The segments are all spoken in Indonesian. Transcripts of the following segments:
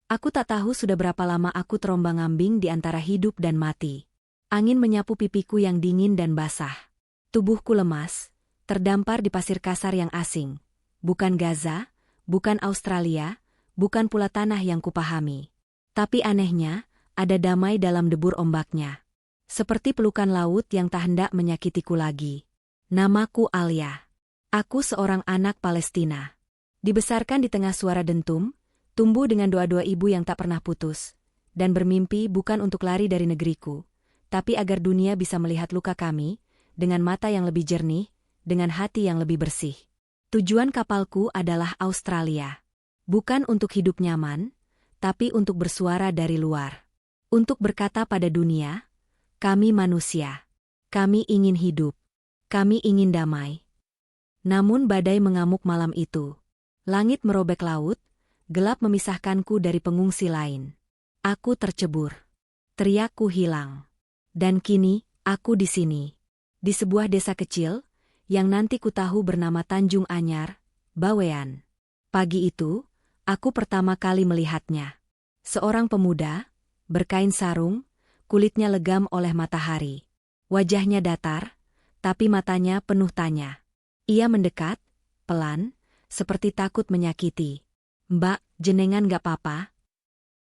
Aku tak tahu sudah berapa lama aku terombang-ambing di antara hidup dan mati. Angin menyapu pipiku yang dingin dan basah. Tubuhku lemas, terdampar di pasir kasar yang asing. Bukan Gaza, bukan Australia, bukan pula tanah yang kupahami. Tapi anehnya, ada damai dalam debur ombaknya. Seperti pelukan laut yang tak hendak menyakitiku lagi. Namaku Alia. Aku seorang anak Palestina. Dibesarkan di tengah suara dentum, tumbuh dengan doa-doa ibu yang tak pernah putus, dan bermimpi bukan untuk lari dari negeriku, tapi agar dunia bisa melihat luka kami, dengan mata yang lebih jernih, dengan hati yang lebih bersih. Tujuan kapalku adalah Australia. Bukan untuk hidup nyaman, tapi untuk bersuara dari luar. Untuk berkata pada dunia, kami manusia. Kami ingin hidup. Kami ingin damai. Namun badai mengamuk malam itu. Langit merobek laut, gelap memisahkanku dari pengungsi lain. Aku tercebur. Teriakku hilang. Dan kini, aku di sini. Di sebuah desa kecil, yang nanti ku tahu bernama Tanjung Anyar, Bawean. Pagi itu, aku pertama kali melihatnya. Seorang pemuda, berkain sarung, kulitnya legam oleh matahari. Wajahnya datar, tapi matanya penuh tanya. Ia mendekat, pelan, seperti takut menyakiti. Mbak, jenengan gak apa-apa?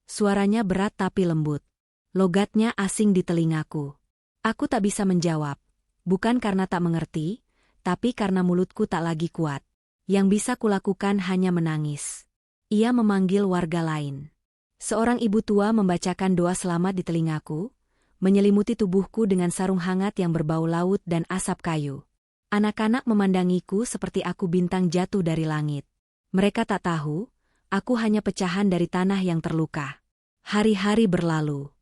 Suaranya berat tapi lembut. Logatnya asing di telingaku. Aku tak bisa menjawab. Bukan karena tak mengerti, tapi karena mulutku tak lagi kuat. Yang bisa kulakukan hanya menangis. Ia memanggil warga lain. Seorang ibu tua membacakan doa selamat di telingaku, menyelimuti tubuhku dengan sarung hangat yang berbau laut dan asap kayu. Anak-anak memandangiku seperti aku bintang jatuh dari langit. Mereka tak tahu, aku hanya pecahan dari tanah yang terluka. Hari-hari berlalu.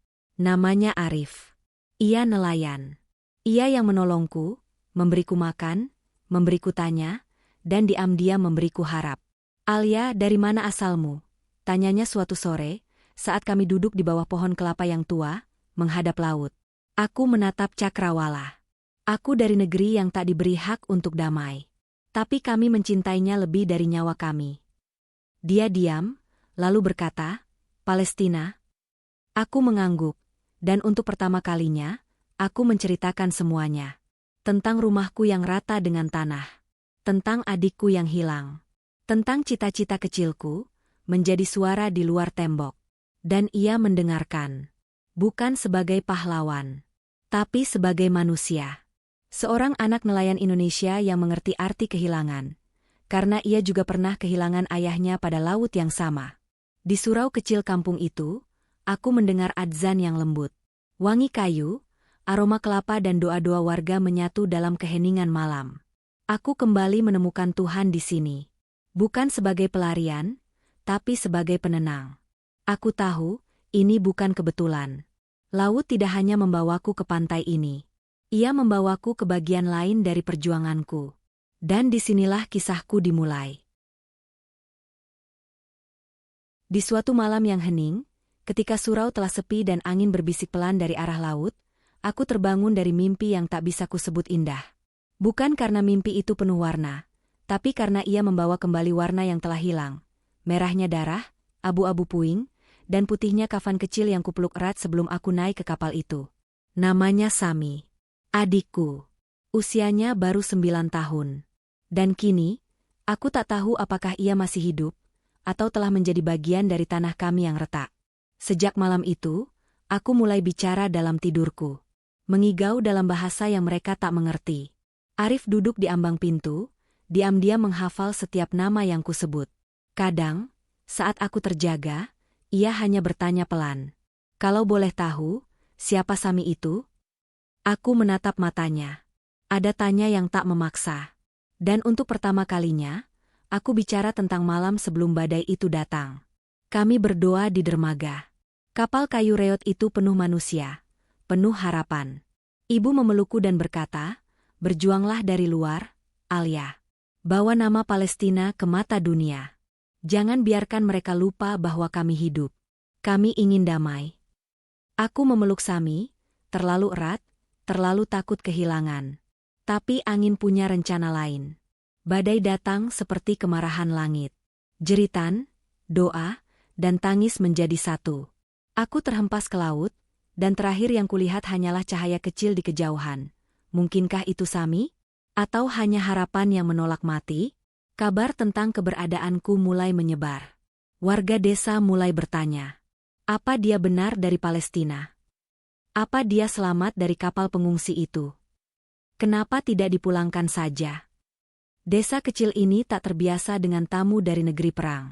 Namanya Arif. Ia nelayan. Ia yang menolongku, memberiku makan, memberiku tanya, dan diam-diam memberiku harap. Alia, dari mana asalmu? Tanyanya suatu sore, saat kami duduk di bawah pohon kelapa yang tua, menghadap laut. Aku menatap cakrawala. Aku dari negeri yang tak diberi hak untuk damai. Tapi kami mencintainya lebih dari nyawa kami. Dia diam, lalu berkata, Palestina. Aku mengangguk, dan untuk pertama kalinya, aku menceritakan semuanya. Tentang rumahku yang rata dengan tanah. Tentang adikku yang hilang. Tentang cita-cita kecilku, menjadi suara di luar tembok. Dan ia mendengarkan. Bukan sebagai pahlawan, tapi sebagai manusia. Seorang anak nelayan Indonesia yang mengerti arti kehilangan. Karena ia juga pernah kehilangan ayahnya pada laut yang sama. Di surau kecil kampung itu, aku mendengar adzan yang lembut. Wangi kayu, aroma kelapa dan doa-doa warga menyatu dalam keheningan malam. Aku kembali menemukan Tuhan di sini. Bukan sebagai pelarian, tapi sebagai penenang. Aku tahu, ini bukan kebetulan. Laut tidak hanya membawaku ke pantai ini. Ia membawaku ke bagian lain dari perjuanganku. Dan disinilah kisahku dimulai. Di suatu malam yang hening, ketika surau telah sepi dan angin berbisik pelan dari arah laut, aku terbangun dari mimpi yang tak bisa kusebut indah. Bukan karena mimpi itu penuh warna, tapi karena ia membawa kembali warna yang telah hilang. Merahnya darah, abu-abu puing, dan putihnya kafan kecil yang kupeluk erat sebelum aku naik ke kapal itu. Namanya Sami. Adikku. Usianya baru 9 tahun. Dan kini, aku tak tahu apakah ia masih hidup, atau telah menjadi bagian dari tanah kami yang retak. Sejak malam itu, aku mulai bicara dalam tidurku. Mengigau dalam bahasa yang mereka tak mengerti. Arif duduk di ambang pintu, diam-diam menghafal setiap nama yang kusebut. Kadang, saat aku terjaga, ia hanya bertanya pelan. Kalau boleh tahu, siapa Sami itu? Aku menatap matanya. Ada tanya yang tak memaksa. Dan untuk pertama kalinya, aku bicara tentang malam sebelum badai itu datang. Kami berdoa di dermaga. Kapal kayu reot itu penuh manusia, penuh harapan. Ibu memelukku dan berkata, berjuanglah dari luar, Alia. Bawa nama Palestina ke mata dunia. Jangan biarkan mereka lupa bahwa kami hidup. Kami ingin damai. Aku memeluk Sami, terlalu erat, terlalu takut kehilangan. Tapi angin punya rencana lain. Badai datang seperti kemarahan langit. Jeritan, doa, dan tangis menjadi satu. Aku terhempas ke laut, dan terakhir yang kulihat hanyalah cahaya kecil di kejauhan. Mungkinkah itu Sami? Atau hanya harapan yang menolak mati? Kabar tentang keberadaanku mulai menyebar. Warga desa mulai bertanya, apa dia benar dari Palestina? Apa dia selamat dari kapal pengungsi itu? Kenapa tidak dipulangkan saja? Desa kecil ini tak terbiasa dengan tamu dari negeri perang.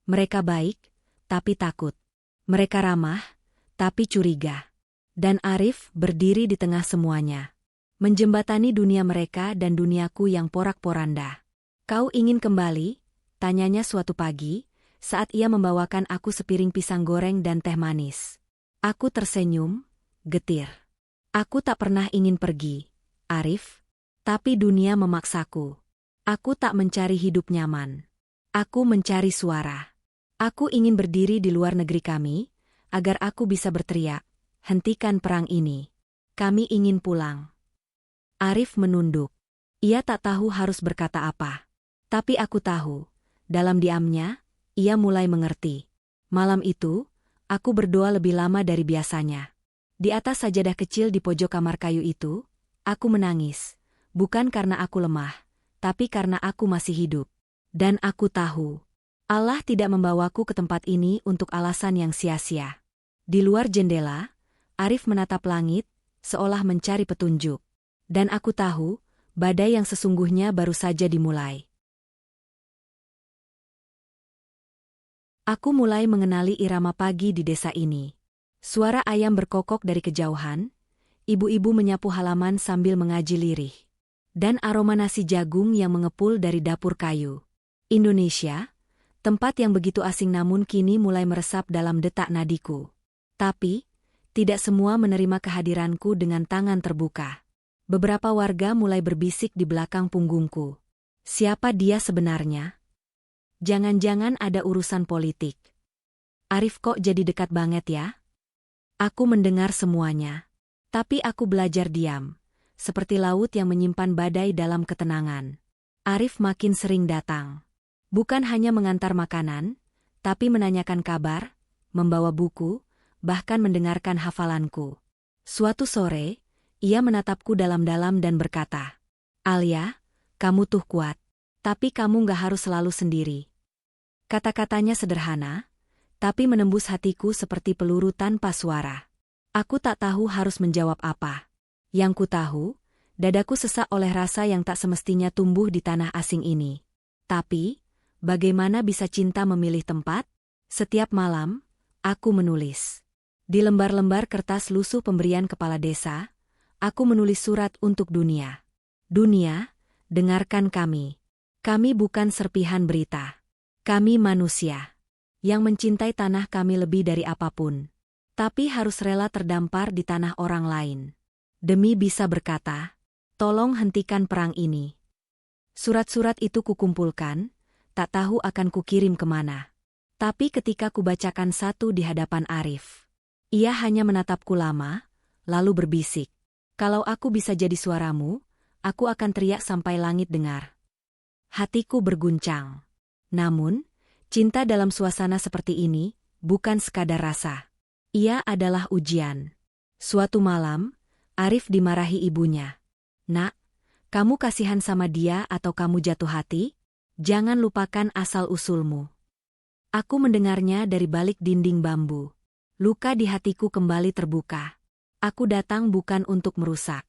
Mereka baik, tapi takut. Mereka ramah, tapi curiga. Dan Arif berdiri di tengah semuanya, menjembatani dunia mereka dan duniaku yang porak-poranda. Kau ingin kembali? Tanyanya suatu pagi, saat ia membawakan aku sepiring pisang goreng dan teh manis. Aku tersenyum, getir. Aku tak pernah ingin pergi, Arif. Tapi dunia memaksaku. Aku tak mencari hidup nyaman. Aku mencari suara. Aku ingin berdiri di luar negeri kami, agar aku bisa berteriak, hentikan perang ini. Kami ingin pulang. Arif menunduk. Ia tak tahu harus berkata apa. Tapi aku tahu, dalam diamnya, ia mulai mengerti. Malam itu, aku berdoa lebih lama dari biasanya. Di atas sajadah kecil di pojok kamar kayu itu, aku menangis. Bukan karena aku lemah, tapi karena aku masih hidup. Dan aku tahu, Allah tidak membawaku ke tempat ini untuk alasan yang sia-sia. Di luar jendela, Arif menatap langit, seolah mencari petunjuk. Dan aku tahu, badai yang sesungguhnya baru saja dimulai. Aku mulai mengenali irama pagi di desa ini. Suara ayam berkokok dari kejauhan, ibu-ibu menyapu halaman sambil mengaji lirih. Dan aroma nasi jagung yang mengepul dari dapur kayu. Indonesia, tempat yang begitu asing namun kini mulai meresap dalam detak nadiku. Tapi, tidak semua menerima kehadiranku dengan tangan terbuka. Beberapa warga mulai berbisik di belakang punggungku. Siapa dia sebenarnya? Jangan-jangan ada urusan politik. Arif kok jadi dekat banget ya? Aku mendengar semuanya. Tapi aku belajar diam. Seperti laut yang menyimpan badai dalam ketenangan. Arif makin sering datang. Bukan hanya mengantar makanan, tapi menanyakan kabar, membawa buku, bahkan mendengarkan hafalanku. Suatu sore, ia menatapku dalam-dalam dan berkata, Alia, kamu tuh kuat, tapi kamu gak harus selalu sendiri. Kata-katanya sederhana, tapi menembus hatiku seperti peluru tanpa suara. Aku tak tahu harus menjawab apa. Yang ku tahu, dadaku sesak oleh rasa yang tak semestinya tumbuh di tanah asing ini. Tapi, bagaimana bisa cinta memilih tempat? Setiap malam, aku menulis. Di lembar-lembar kertas lusuh pemberian kepala desa, aku menulis surat untuk dunia. Dunia, dengarkan kami. Kami bukan serpihan berita. Kami manusia yang mencintai tanah kami lebih dari apapun. Tapi harus rela terdampar di tanah orang lain. Demi bisa berkata, tolong hentikan perang ini. Surat-surat itu kukumpulkan, tak tahu akan kukirim kemana. Tapi ketika kubacakan satu di hadapan Arif, ia hanya menatapku lama, lalu berbisik. Kalau aku bisa jadi suaramu, aku akan teriak sampai langit dengar. Hatiku berguncang. Namun, cinta dalam suasana seperti ini, bukan sekadar rasa. Ia adalah ujian. Suatu malam, Arif dimarahi ibunya. Nak, kamu kasihan sama dia atau kamu jatuh hati? Jangan lupakan asal-usulmu. Aku mendengarnya dari balik dinding bambu. Luka di hatiku kembali terbuka. Aku datang bukan untuk merusak.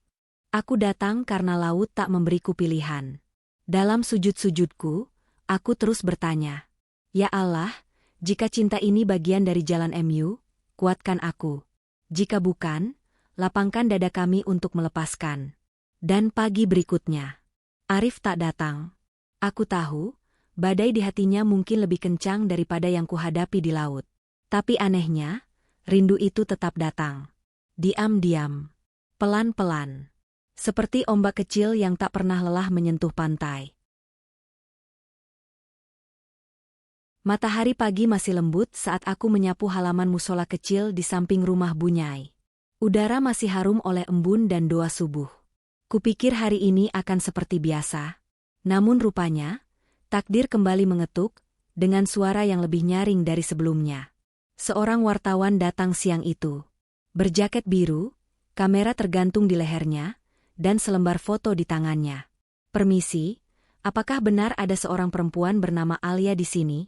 Aku datang karena laut tak memberiku pilihan. Dalam sujud-sujudku, aku terus bertanya. Ya Allah, jika cinta ini bagian dari jalan MU, kuatkan aku. Jika bukan, lapangkan dada kami untuk melepaskan. Dan pagi berikutnya, Arif tak datang. Aku tahu, badai di hatinya mungkin lebih kencang daripada yang kuhadapi di laut. Tapi anehnya, rindu itu tetap datang. Diam-diam. Pelan-pelan. Seperti ombak kecil yang tak pernah lelah menyentuh pantai. Matahari pagi masih lembut saat aku menyapu halaman musola kecil di samping rumah Bunyai. Udara masih harum oleh embun dan doa subuh. Kupikir hari ini akan seperti biasa. Namun rupanya, takdir kembali mengetuk, dengan suara yang lebih nyaring dari sebelumnya. Seorang wartawan datang siang itu. Berjaket biru, kamera tergantung di lehernya, dan selembar foto di tangannya. "Permisi, apakah benar ada seorang perempuan bernama Alia di sini?"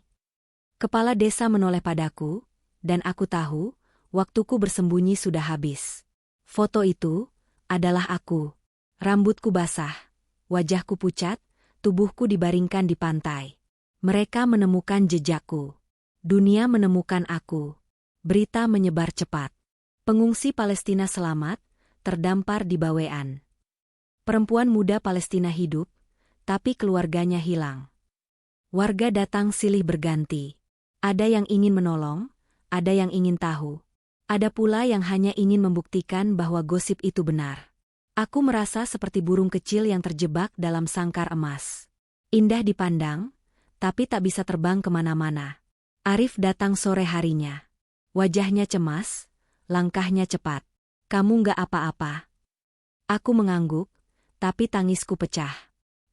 Kepala desa menoleh padaku, dan aku tahu, waktuku bersembunyi sudah habis. Foto itu adalah aku. Rambutku basah, wajahku pucat, tubuhku dibaringkan di pantai. Mereka menemukan jejakku. Dunia menemukan aku. Berita menyebar cepat. Pengungsi Palestina selamat, terdampar di Bawean. Perempuan muda Palestina hidup, tapi keluarganya hilang. Warga datang silih berganti. Ada yang ingin menolong, ada yang ingin tahu. Ada pula yang hanya ingin membuktikan bahwa gosip itu benar. Aku merasa seperti burung kecil yang terjebak dalam sangkar emas. Indah dipandang, tapi tak bisa terbang kemana-mana. Arif datang sore harinya. Wajahnya cemas, langkahnya cepat. "Kamu nggak apa-apa?" Aku mengangguk, tapi tangisku pecah.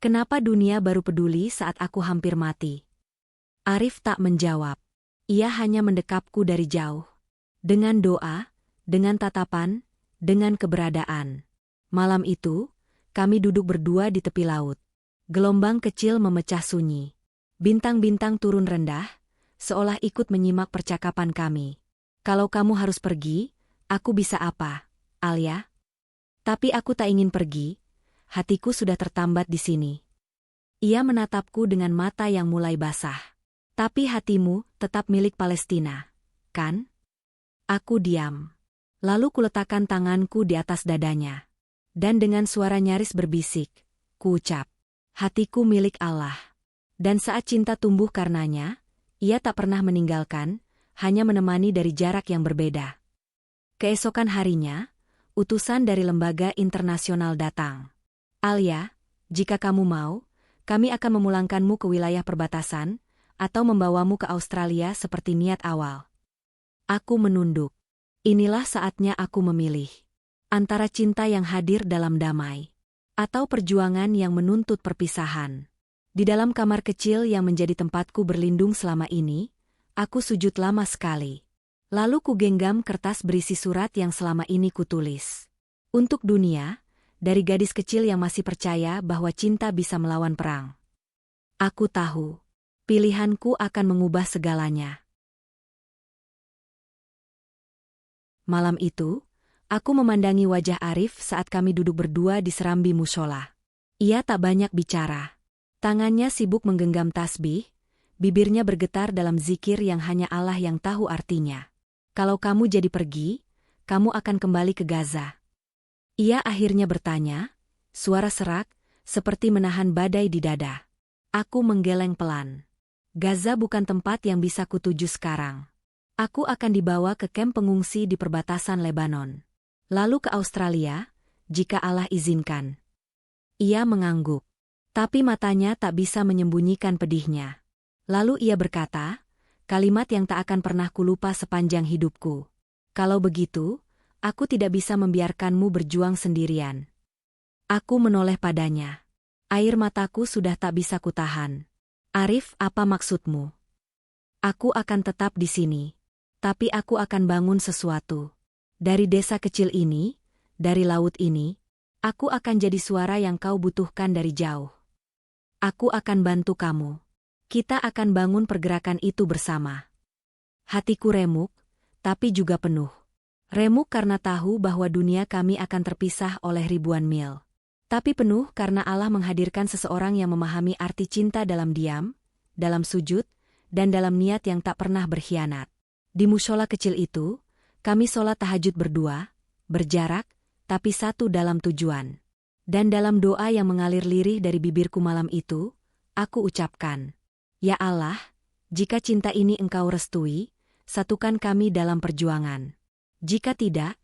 Kenapa dunia baru peduli saat aku hampir mati? Arif tak menjawab. Ia hanya mendekapku dari jauh. Dengan doa, dengan tatapan, dengan keberadaan. Malam itu, kami duduk berdua di tepi laut. Gelombang kecil memecah sunyi. Bintang-bintang turun rendah, seolah ikut menyimak percakapan kami. "Kalau kamu harus pergi, aku bisa apa, Alia?" Tapi aku tak ingin pergi, hatiku sudah tertambat di sini. Ia menatapku dengan mata yang mulai basah. "Tapi hatimu tetap milik Palestina, kan?" Aku diam. Lalu kuletakkan tanganku di atas dadanya. Dan dengan suara nyaris berbisik, kuucap, "Hatiku milik Allah." Dan saat cinta tumbuh karenanya, ia tak pernah meninggalkan, hanya menemani dari jarak yang berbeda. Keesokan harinya, utusan dari lembaga internasional datang. "Alia, jika kamu mau, kami akan memulangkanmu ke wilayah perbatasan, atau membawamu ke Australia seperti niat awal." Aku menunduk. Inilah saatnya aku memilih. Antara cinta yang hadir dalam damai, atau perjuangan yang menuntut perpisahan. Di dalam kamar kecil yang menjadi tempatku berlindung selama ini, aku sujud lama sekali. Lalu kugenggam kertas berisi surat yang selama ini kutulis. Untuk dunia, dari gadis kecil yang masih percaya bahwa cinta bisa melawan perang. Aku tahu, pilihanku akan mengubah segalanya. Malam itu, aku memandangi wajah Arif saat kami duduk berdua di serambi mushola. Ia tak banyak bicara. Tangannya sibuk menggenggam tasbih, bibirnya bergetar dalam zikir yang hanya Allah yang tahu artinya. "Kalau kamu jadi pergi, kamu akan kembali ke Gaza?" Ia akhirnya bertanya, suara serak, seperti menahan badai di dada. Aku menggeleng pelan. "Gaza bukan tempat yang bisa kutuju sekarang. Aku akan dibawa ke kamp pengungsi di perbatasan Lebanon. Lalu ke Australia, jika Allah izinkan." Ia mengangguk. Tapi matanya tak bisa menyembunyikan pedihnya. Lalu ia berkata, kalimat yang tak akan pernah kulupa sepanjang hidupku. "Kalau begitu, aku tidak bisa membiarkanmu berjuang sendirian." Aku menoleh padanya. Air mataku sudah tak bisa kutahan. "Arif, apa maksudmu?" "Aku akan tetap di sini. Tapi aku akan bangun sesuatu. Dari desa kecil ini, dari laut ini, aku akan jadi suara yang kau butuhkan dari jauh. Aku akan bantu kamu. Kita akan bangun pergerakan itu bersama." Hatiku remuk, tapi juga penuh. Remuk karena tahu bahwa dunia kami akan terpisah oleh ribuan mil. Tapi penuh karena Allah menghadirkan seseorang yang memahami arti cinta dalam diam, dalam sujud, dan dalam niat yang tak pernah berkhianat. Di mushola kecil itu, kami sholat tahajud berdua, berjarak, tapi satu dalam tujuan. Dan dalam doa yang mengalir lirih dari bibirku malam itu, aku ucapkan, "Ya Allah, jika cinta ini Engkau restui, satukan kami dalam perjuangan. Jika tidak,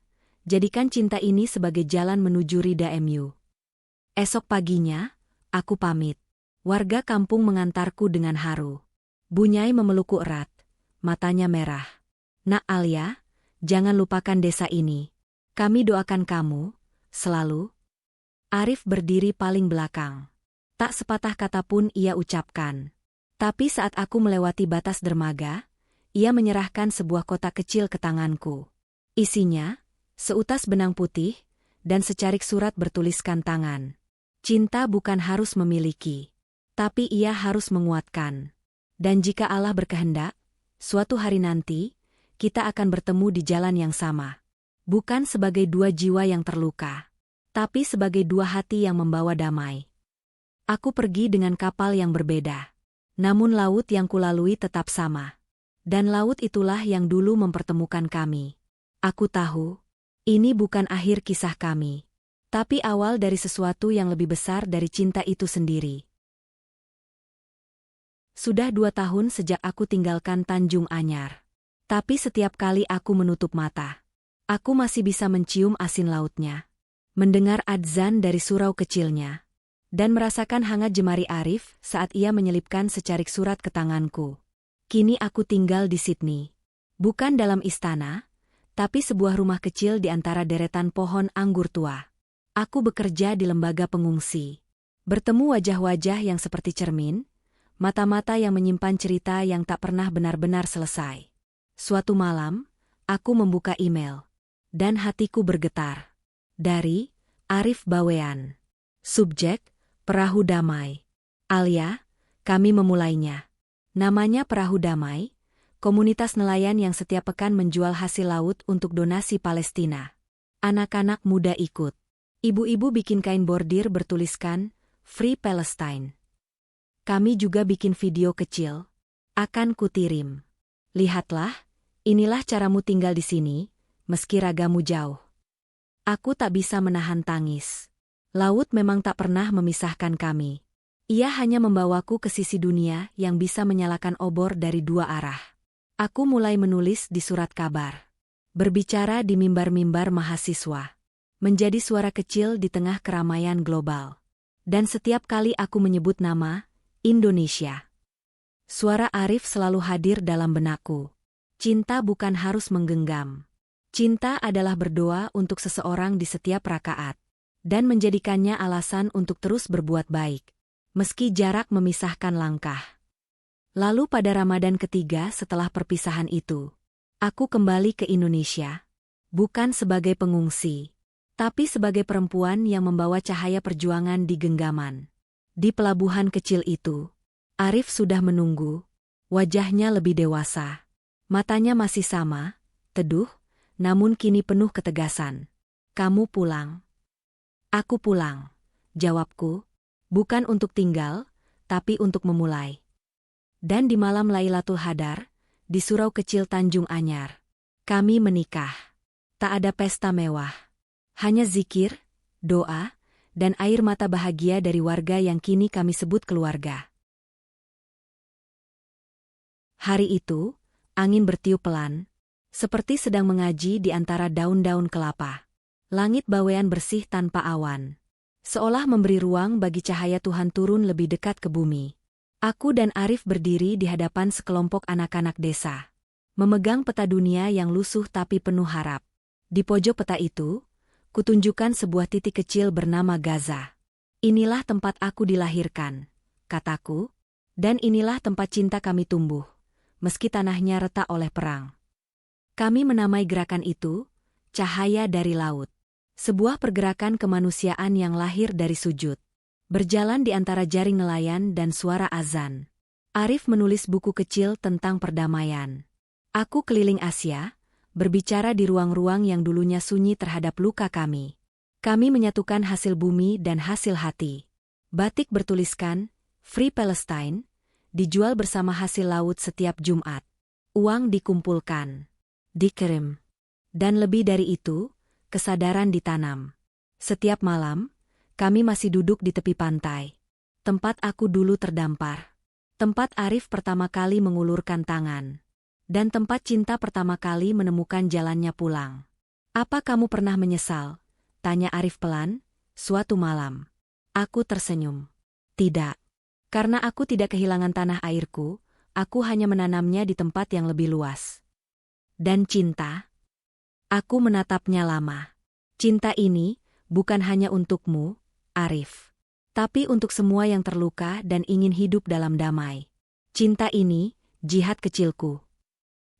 jadikan cinta ini sebagai jalan menuju ridha MU." Esok paginya, aku pamit. Warga kampung mengantarku dengan haru. Bunyai memelukku erat, matanya merah. "Nak Alia, jangan lupakan desa ini. Kami doakan kamu, selalu." Arif berdiri paling belakang. Tak sepatah kata pun ia ucapkan. Tapi saat aku melewati batas dermaga, ia menyerahkan sebuah kotak kecil ke tanganku. Isinya, seutas benang putih, dan secarik surat bertuliskan tangan. Cinta bukan harus memiliki, tapi ia harus menguatkan. Dan jika Allah berkehendak, suatu hari nanti, kita akan bertemu di jalan yang sama. Bukan sebagai dua jiwa yang terluka, tapi sebagai dua hati yang membawa damai. Aku pergi dengan kapal yang berbeda. Namun laut yang kulalui tetap sama. Dan laut itulah yang dulu mempertemukan kami. Aku tahu, ini bukan akhir kisah kami, tapi awal dari sesuatu yang lebih besar dari cinta itu sendiri. Sudah 2 tahun sejak aku tinggalkan Tanjung Anyar. Tapi setiap kali aku menutup mata, aku masih bisa mencium asin lautnya, mendengar adzan dari surau kecilnya, dan merasakan hangat jemari Arif saat ia menyelipkan secarik surat ke tanganku. Kini aku tinggal di Sydney. Bukan dalam istana, tapi sebuah rumah kecil di antara deretan pohon anggur tua. Aku bekerja di lembaga pengungsi. Bertemu wajah-wajah yang seperti cermin, mata-mata yang menyimpan cerita yang tak pernah benar-benar selesai. Suatu malam, aku membuka email, dan hatiku bergetar. Dari Arif Bawean. Subjek, Perahu Damai. Alia, kami memulainya. Namanya Perahu Damai, komunitas nelayan yang setiap pekan menjual hasil laut untuk donasi Palestina. Anak-anak muda ikut. Ibu-ibu bikin kain bordir bertuliskan, Free Palestine. Kami juga bikin video kecil. Akan kutirim. Lihatlah, inilah caramu tinggal di sini, meski ragamu jauh. Aku tak bisa menahan tangis. Laut memang tak pernah memisahkan kami. Ia hanya membawaku ke sisi dunia yang bisa menyalakan obor dari 2 arah. Aku mulai menulis di surat kabar. Berbicara di mimbar-mimbar mahasiswa. Menjadi suara kecil di tengah keramaian global. Dan setiap kali aku menyebut nama, Indonesia, suara Arif selalu hadir dalam benakku. Cinta bukan harus menggenggam. Cinta adalah berdoa untuk seseorang di setiap rakaat. Dan menjadikannya alasan untuk terus berbuat baik, meski jarak memisahkan langkah. Lalu pada Ramadan ketiga setelah perpisahan itu, aku kembali ke Indonesia, bukan sebagai pengungsi, tapi sebagai perempuan yang membawa cahaya perjuangan di genggaman. Di pelabuhan kecil itu, Arif sudah menunggu, wajahnya lebih dewasa. Matanya masih sama, teduh, namun kini penuh ketegasan. Kamu pulang. Aku pulang, jawabku, bukan untuk tinggal, tapi untuk memulai. Dan di malam Lailatul Hadar, di surau kecil Tanjung Anyar, kami menikah. Tak ada pesta mewah. Hanya zikir, doa, dan air mata bahagia dari warga yang kini kami sebut keluarga. Hari itu, angin bertiup pelan, seperti sedang mengaji di antara daun-daun kelapa. Langit Bawean bersih tanpa awan, seolah memberi ruang bagi cahaya Tuhan turun lebih dekat ke bumi. Aku dan Arif berdiri di hadapan sekelompok anak-anak desa, memegang peta dunia yang lusuh tapi penuh harap. Di pojok peta itu, kutunjukkan sebuah titik kecil bernama Gaza. Inilah tempat aku dilahirkan, kataku, dan inilah tempat cinta kami tumbuh, meski tanahnya retak oleh perang. Kami menamai gerakan itu, Cahaya dari Laut. Sebuah pergerakan kemanusiaan yang lahir dari sujud. Berjalan di antara jaring nelayan dan suara azan. Arif menulis buku kecil tentang perdamaian. Aku keliling Asia, berbicara di ruang-ruang yang dulunya sunyi terhadap luka kami. Kami menyatukan hasil bumi dan hasil hati. Batik bertuliskan, Free Palestine, dijual bersama hasil laut setiap Jumat. Uang dikumpulkan, dikirim. Dan lebih dari itu, kesadaran ditanam. Setiap malam, kami masih duduk di tepi pantai. Tempat aku dulu terdampar. Tempat Arif pertama kali mengulurkan tangan. Dan tempat cinta pertama kali menemukan jalannya pulang. Apa kamu pernah menyesal? Tanya Arif pelan, suatu malam. Aku tersenyum. Tidak. Karena aku tidak kehilangan tanah airku, aku hanya menanamnya di tempat yang lebih luas. Dan cinta? Aku menatapnya lama. Cinta ini bukan hanya untukmu, Arif. Tapi untuk semua yang terluka dan ingin hidup dalam damai. Cinta ini, jihad kecilku.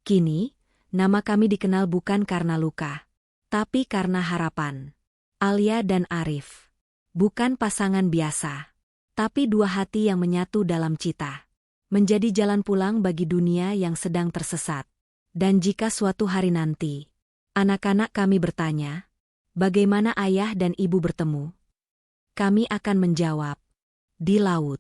Kini, nama kami dikenal bukan karena luka, tapi karena harapan. Alia dan Arif. Bukan pasangan biasa, tapi dua hati yang menyatu dalam cita. Menjadi jalan pulang bagi dunia yang sedang tersesat. Dan jika suatu hari nanti, anak-anak kami bertanya, bagaimana ayah dan ibu bertemu? Kami akan menjawab, di laut.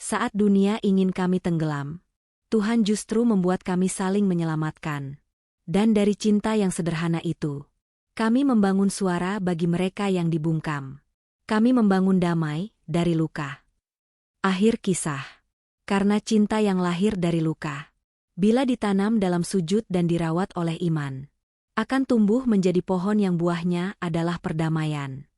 Saat dunia ingin kami tenggelam, Tuhan justru membuat kami saling menyelamatkan. Dan dari cinta yang sederhana itu, kami membangun suara bagi mereka yang dibungkam. Kami membangun damai dari luka. Akhir kisah. Karena cinta yang lahir dari luka, bila ditanam dalam sujud dan dirawat oleh iman, akan tumbuh menjadi pohon yang buahnya adalah perdamaian.